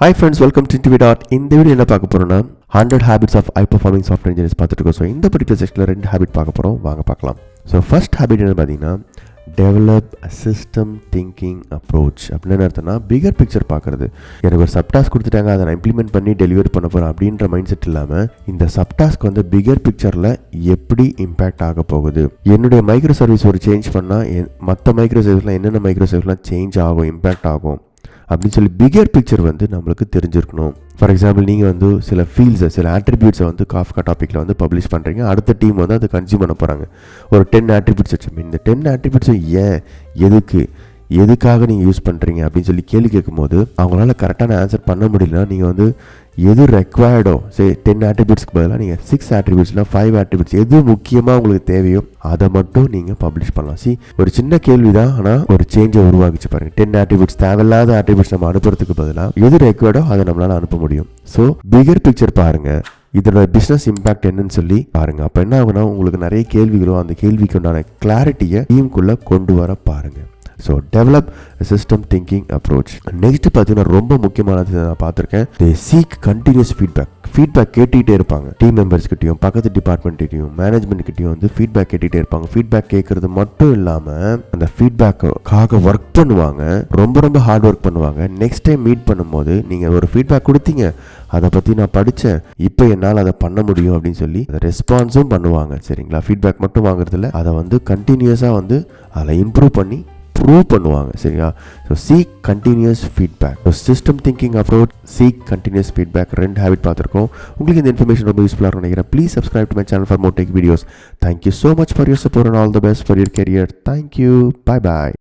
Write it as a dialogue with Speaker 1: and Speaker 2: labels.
Speaker 1: Hi friends, welcome to InterviewDOT. இந்த video என்ன பார்க்க போறோம்னா 100 habits of high performing software engineers பார்த்துட்டு இருக்கோம். ஸோ இந்த பர்டிகுலர் செக்ஷனில் 2 ஹேபிட் பார்க்க போகிறோம், வாங்க பார்க்கலாம். ஸோ ஃபர்ஸ்ட் ஹேபிட் என்ன பார்த்தீங்கன்னா டெவலப் சிஸ்டம் திங்கிங் அப்ரோச். அப்படின்னு அர்த்தம்னா பிகர் பிக்சர் பார்க்குறது. எனக்கு ஒரு சப்டாஸ்க் கொடுத்துட்டாங்க, அதை நான் இம்ப்ளிமெண்ட் பண்ணி டெலிவரி பண்ண போகிறேன் அப்படின்ற மைண்ட் செட் இல்லாமல் இந்த சப்டாஸ்க் வந்து பிகர் பிக்சரில் எப்படி இம்பேக்ட் ஆக போகுது, என்னுடைய மைக்ரோ சர்வீஸ் ஒரு சேஞ்ச் பண்ணால் மற்ற மைக்ரோ சர்வீஸ்லாம் என்னென்ன மைக்ரோ சர்வீஸ்லாம் சேஞ்ச் ஆகும், இம்பேக்ட் ஆகும் அப்படின்னு சொல்லி பிகர் பிக்சர் வந்து நம்மளுக்கு தெரிஞ்சிருக்கணும். ஃபார் எக்ஸாம்பிள் நீங்கள் வந்து சில ஃபீல்ட்ஸை சில ஆட்ரிபியூட்ஸை வந்து காஃப்கா டாப்பிக்கில் வந்து பப்ளிஷ் பண்ணுறீங்க, அடுத்த டீம் வந்து அதை கன்சியூம் பண்ண போகிறாங்க. ஒரு 10 ஆட்ரிபியூட்ஸ் வச்சு இந்த 10 ஆட்ரிபியூட்ஸை எதுக்காக நீங்கள் யூஸ் பண்ணுறீங்க அப்படின்னு சொல்லி கேள்வி கேட்கும்போது அவங்களால கரெக்டான ஆன்சர் பண்ண முடியலன்னா நீங்கள் வந்து எது ரெக்வயர்டோ, சரி 10 ஆட்ரிபியூட்ஸ்க்கு பதிலாக நீங்கள் 6 ஆட்ரிபியூட்ஸ்னா 5 ஆட்ரிபியூட்ஸ் எது முக்கியமாக உங்களுக்கு தேவையோ அதை மட்டும் நீங்கள் பப்ளிஷ் பண்ணலாம். ஒரு சின்ன கேள்வி தான், ஆனால் ஒரு சேஞ்சை உருவாக்கிச்சு பாருங்கள். 10 ஆட்ரிபியூட்ஸ் தேவையில்லாத ஆட்ரிபியூட்ஸ் நம்ம அனுப்புறதுக்கு பதிலாக எது ரெக்வயர்டோ அதை நம்மளால் அனுப்ப முடியும். ஸோ பிகர் பிக்சர் பாருங்கள், இதோட பிஸ்னஸ் இம்பேக்ட் என்னன்னு சொல்லி பாருங்கள். அப்போ என்ன ஆகுனா உங்களுக்கு நிறைய கேள்விகளோ அந்த கேள்விக்கு உண்டான கிளாரிட்டியை டீமுக்குள்ளே கொண்டு வர பாருங்கள். So develop system thinking approach. Next பார்த்தீங்கன்னா ரொம்ப முக்கியமானது நான் பார்த்துருக்கேன், தே சீக் கண்டினியூஸ் ஃபீட்பேக் கேட்டுகிட்டே இருப்பாங்க. டீம் மெம்பர்ஸ்கிட்டையும் பக்கத்து டிபார்ட்மெண்ட்கிட்டையும் மேனேஜ்மெண்ட்கிட்டையும் வந்து ஃபீட்பேக் கேட்டுகிட்டே இருப்பாங்க. ஃபீட்பேக் கேட்கறது மட்டும் இல்லாமல் அந்த ஃபீட்பேக்காக ஒர்க் பண்ணுவாங்க, ரொம்ப ஹார்ட் ஒர்க் பண்ணுவாங்க. நெக்ஸ்ட் டைம் மீட் பண்ணும்போது நீங்கள் ஒரு ஃபீட்பேக் கொடுத்தீங்க, அதை பற்றி நான் படித்தேன், இப்போ என்னால் அதை பண்ண முடியும் அப்படின்னு சொல்லி அதை ரெஸ்பான்ஸும் பண்ணுவாங்க. சரிங்களா, ஃபீட்பேக் மட்டும் வாங்குறதில்ல, அதை வந்து கண்டினியூஸாக வந்து அதில் இம்ப்ரூவ் பண்ணி ப்ரூவ் பண்ணுவாங்க. சரியா, so seek continuous feedback. So system thinking approach, seek continuous feedback, 2 habit பார்த்துருக்கோம். உங்களுக்கு இந்த இன்ஃபர்மேஷன் ரொம்ப யூஸ்ஃபுல்லாக இருக்கும் நினைக்கிறேன். Please subscribe to my channel for more tech videos. Thank you so much for your support and all the best for your career. Thank you, bye bye.